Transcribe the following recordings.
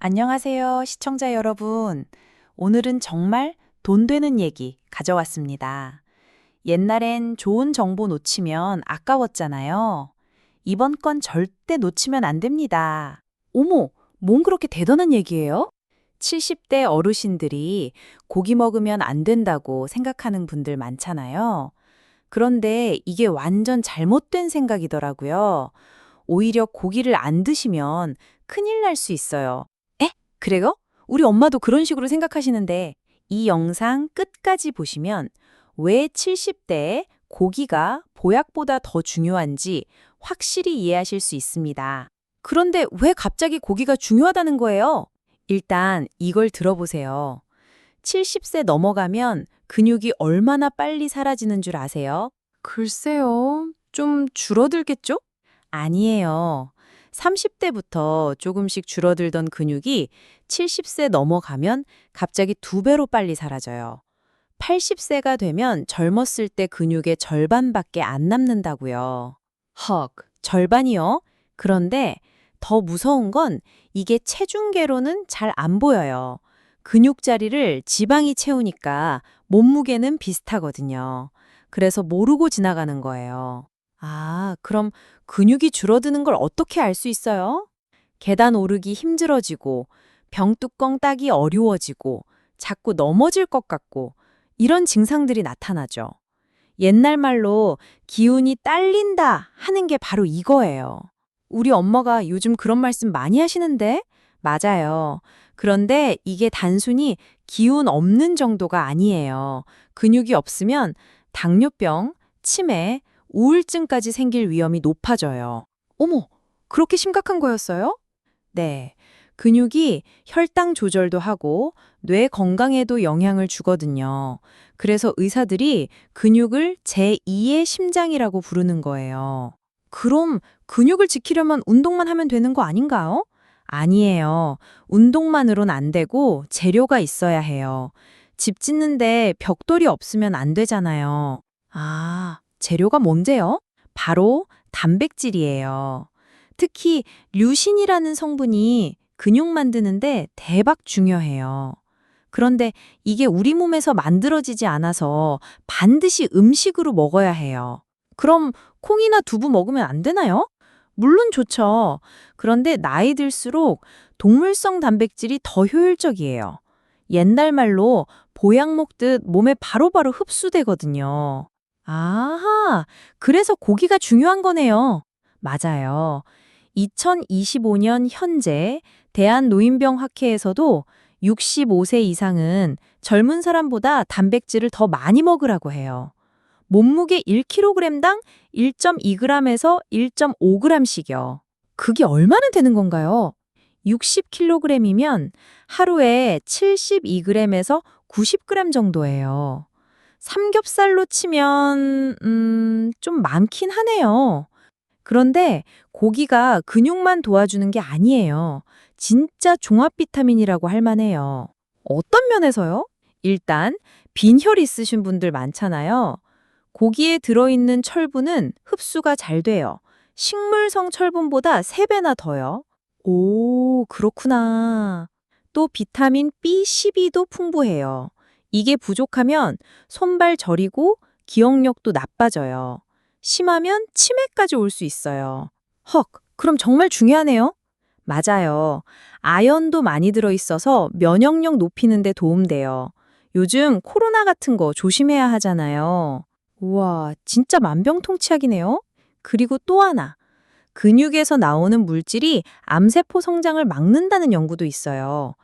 안녕하세요, 시청자 여러분. 오늘은 정말 돈 되는 얘기 가져왔습니다. 옛날엔 좋은 정보 놓치면 아까웠잖아요. 이번 건 절대 놓치면 안 됩니다. 어머, 뭔 그렇게 대단한 얘기예요? 70대 어르신들이 고기 먹으면 안 된다고 생각하는 분들 많잖아요. 그런데 이게 완전 잘못된 생각이더라고요. 오히려 고기를 안 드시면 큰일 날 수 있어요. 에? 그래요? 우리 엄마도 그런 식으로 생각하시는데 이 영상 끝까지 보시면 왜 70대에 고기가 보약보다 더 중요한지 확실히 이해하실 수 있습니다. 그런데 왜 갑자기 고기가 중요하다는 거예요? 일단 이걸 들어보세요. 70세 넘어가면 근육이 얼마나 빨리 사라지는 줄 아세요? 글쎄요. 좀 줄어들겠죠? 아니에요. 30대부터 조금씩 줄어들던 근육이 70세 넘어가면 갑자기 2배로 빨리 사라져요. 80세가 되면 젊었을 때 근육의 절반밖에 안 남는다고요. 헉, 절반이요? 그런데 더 무서운 건 이게 체중계로는 잘 안 보여요. 근육 자리를 지방이 채우니까 몸무게는 비슷하거든요. 그래서 모르고 지나가는 거예요. 아, 그럼 근육이 줄어드는 걸 어떻게 알 수 있어요? 계단 오르기 힘들어지고, 병뚜껑 따기 어려워지고, 자꾸 넘어질 것 같고, 이런 증상들이 나타나죠. 옛날 말로 기운이 딸린다 하는 게 바로 이거예요. 우리 엄마가 요즘 그런 말씀 많이 하시는데? 맞아요. 그런데 이게 단순히 기운 없는 정도가 아니에요. 근육이 없으면 당뇨병, 치매, 우울증까지 생길 위험이 높아져요. 어머, 그렇게 심각한 거였어요? 네. 근육이 혈당 조절도 하고 뇌 건강에도 영향을 주거든요. 그래서 의사들이 근육을 제2의 심장이라고 부르는 거예요. 그럼 근육을 지키려면 운동만 하면 되는 거 아닌가요? 아니에요. 운동만으론 안 되고 재료가 있어야 해요. 집 짓는데 벽돌이 없으면 안 되잖아요. 아, 재료가 뭔데요? 바로 단백질이에요. 특히 류신이라는 성분이 근육 만드는데 대박 중요해요. 그런데 이게 우리 몸에서 만들어지지 않아서 반드시 음식으로 먹어야 해요. 그럼 콩이나 두부 먹으면 안 되나요? 물론 좋죠. 그런데 나이 들수록 동물성 단백질이 더 효율적이에요. 옛날 말로 보약 먹듯 몸에 바로바로 흡수되거든요. 아하, 그래서 고기가 중요한 거네요. 맞아요. 2025년 현재 대한노인병학회에서도 65세 이상은 젊은 사람보다 단백질을 더 많이 먹으라고 해요. 몸무게 1kg당 1.2g에서 1.5g씩이요. 그게 얼마나 되는 건가요? 60kg이면 하루에 72g에서 90g 정도예요. 삼겹살로 치면 좀 많긴 하네요. 그런데 고기가 근육만 도와주는 게 아니에요. 진짜 종합 비타민이라고 할 만해요. 어떤 면에서요? 일단 빈혈 있으신 분들 많잖아요. 고기에 들어있는 철분은 흡수가 잘 돼요. 식물성 철분보다 3배나 더요. 오, 그렇구나. 또 비타민 B12도 풍부해요. 이게 부족하면 손발 저리고 기억력도 나빠져요. 심하면 치매까지 올 수 있어요. 헉, 그럼 정말 중요하네요. 맞아요. 아연도 많이 들어있어서 면역력 높이는 데 도움돼요. 요즘 코로나 같은 거 조심해야 하잖아요. 우와, 진짜 만병통치약이네요. 그리고 또 하나. 근육에서 나오는 물질이 암세포 성장을 막는다는 연구도 있어요.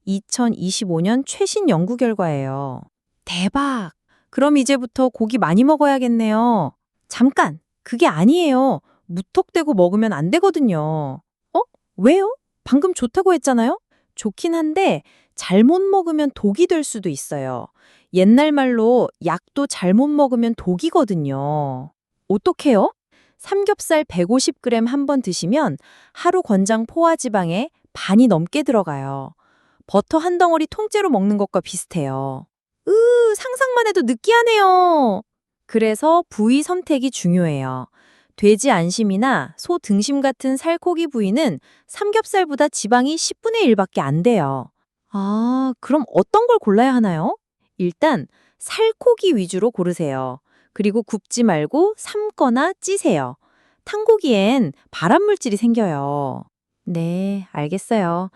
2025년 최신 연구 결과예요. 대박! 그럼 이제부터 고기 많이 먹어야겠네요. 잠깐! 그게 아니에요. 무턱대고 먹으면 안 되거든요. 어? 왜요? 방금 좋다고 했잖아요? 좋긴 한데 잘못 먹으면 독이 될 수도 있어요. 옛날 말로 약도 잘못 먹으면 독이거든요. 어떡해요? 삼겹살 150g 한 번 드시면 하루 권장 포화지방의 반이 넘게 들어가요. 버터 한 덩어리 통째로 먹는 것과 비슷해요. 상상만 해도 느끼하네요. 그래서 부위 선택이 중요해요. 돼지 안심이나 소 등심 같은 살코기 부위는 삼겹살보다 지방이 10분의 1밖에 안 돼요. 아, 그럼 어떤 걸 골라야 하나요? 일단 살코기 위주로 고르세요. 그리고 굽지 말고 삶거나 찌세요. 탄고기엔 발암물질이 생겨요. 네, 알겠어요.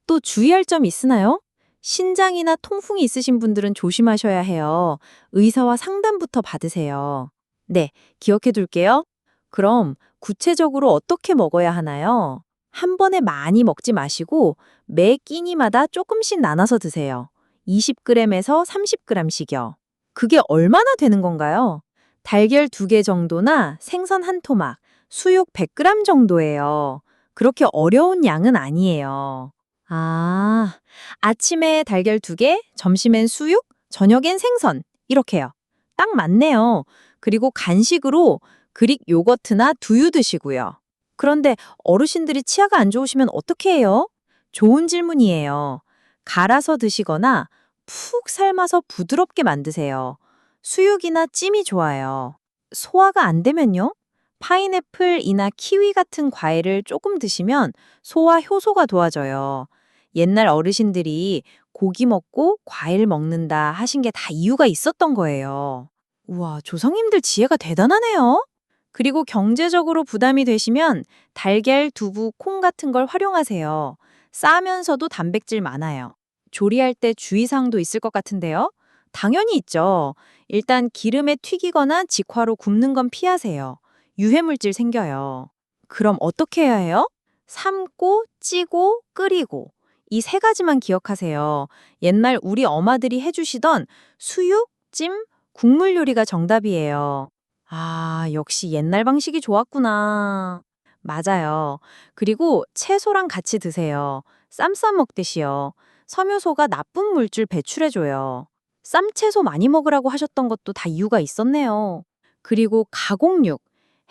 또 주의할 점 있으나요? 신장이나 통풍이 있으신 분들은 조심하셔야 해요. 의사와 상담부터 받으세요. 네, 기억해 둘게요. 그럼 구체적으로 어떻게 먹어야 하나요? 한 번에 많이 먹지 마시고 매 끼니마다 조금씩 나눠서 드세요. 20g에서 30g씩요. 그게 얼마나 되는 건가요? 달걀 2개 정도나 생선 한 토막, 수육 100g 정도예요. 그렇게 어려운 양은 아니에요. 아, 아침에 달걀 2개, 점심엔 수육, 저녁엔 생선. 이렇게요. 딱 맞네요. 그리고 간식으로 그릭 요거트나 두유 드시고요. 그런데 어르신들이 치아가 안 좋으시면 어떻게 해요? 좋은 질문이에요. 갈아서 드시거나 푹 삶아서 부드럽게 만드세요. 수육이나 찜이 좋아요. 소화가 안 되면요? 파인애플이나 키위 같은 과일을 조금 드시면 소화 효소가 도와져요. 옛날 어르신들이 고기 먹고 과일 먹는다 하신 게 다 이유가 있었던 거예요. 우와, 조상님들 지혜가 대단하네요. 그리고 경제적으로 부담이 되시면 달걀, 두부, 콩 같은 걸 활용하세요. 싸면서도 단백질 많아요. 조리할 때 주의사항도 있을 것 같은데요. 당연히 있죠. 일단 기름에 튀기거나 직화로 굽는 건 피하세요. 유해물질 생겨요. 그럼 어떻게 해야 해요? 삶고, 찌고, 끓이고. 이 3가지만 기억하세요. 옛날 우리 엄마들이 해주시던 수육, 찜, 국물 요리가 정답이에요. 아, 역시 옛날 방식이 좋았구나. 맞아요. 그리고 채소랑 같이 드세요. 쌈 싸 먹듯이요. 섬유소가 나쁜 물질 배출해줘요. 쌈채소 많이 먹으라고 하셨던 것도 다 이유가 있었네요. 그리고 가공육,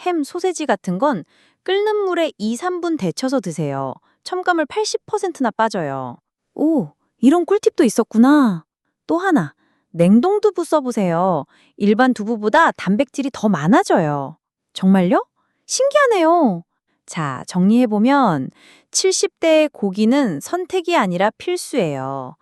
햄, 소세지 같은 건 끓는 물에 2, 3분 데쳐서 드세요. 첨가물 80%나 빠져요. 오, 이런 꿀팁도 있었구나. 또 하나, 냉동 두부 써보세요. 일반 두부보다 단백질이 더 많아져요. 정말요? 신기하네요. 자, 정리해보면 70대의 고기는 선택이 아니라 필수예요.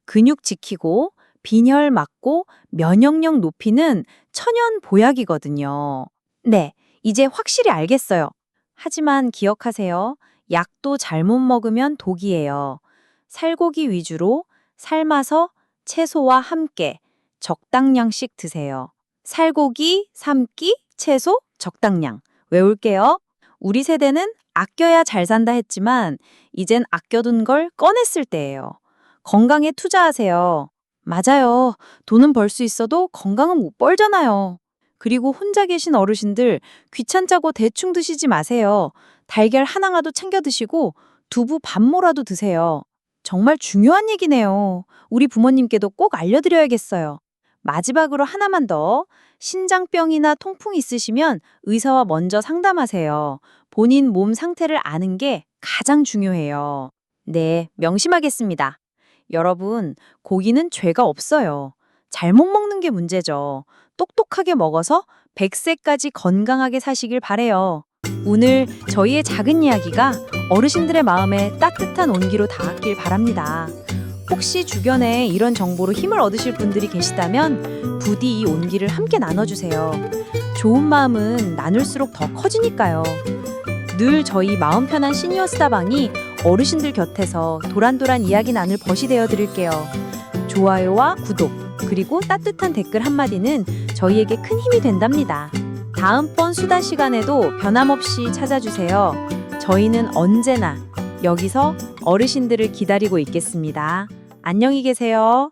근육 지키고 빈혈 막고 면역력 높이는 천연 보약이거든요. 네, 이제 확실히 알겠어요. 하지만 기억하세요. 약도 잘못 먹으면 독이에요. 살고기 위주로 삶아서 채소와 함께 적당량씩 드세요. 살고기, 삶기, 채소, 적당량. 외울게요. 우리 세대는 아껴야 잘 산다 했지만 이젠 아껴둔 걸 꺼냈을 때예요. 건강에 투자하세요. 맞아요. 돈은 벌 수 있어도 건강은 못 벌잖아요. 그리고 혼자 계신 어르신들 귀찮자고 대충 드시지 마세요. 달걀 하나라도 챙겨 드시고 두부 밥 몰아도 드세요. 정말 중요한 얘기네요. 우리 부모님께도 꼭 알려드려야겠어요. 마지막으로 하나만 더. 신장병이나 통풍 있으시면 의사와 먼저 상담하세요. 본인 몸 상태를 아는 게 가장 중요해요. 네, 명심하겠습니다. 여러분, 고기는 죄가 없어요. 잘못 먹는 게 문제죠. 똑똑하게 먹어서 100세까지 건강하게 사시길 바래요. 오늘 저희의 작은 이야기가 어르신들의 마음에 따뜻한 온기로 닿았길 바랍니다. 혹시 주변에 이런 정보로 힘을 얻으실 분들이 계시다면 부디 이 온기를 함께 나눠주세요. 좋은 마음은 나눌수록 더 커지니까요. 늘 저희 마음 편한 시니어 스타방이 어르신들 곁에서 도란도란 이야기 나눌 벗이 되어 드릴게요. 좋아요와 구독, 그리고 따뜻한 댓글 한마디는 저희에게 큰 힘이 된답니다. 다음번 수다 시간에도 변함없이 찾아주세요. 저희는 언제나 여기서 어르신들을 기다리고 있겠습니다. 안녕히 계세요.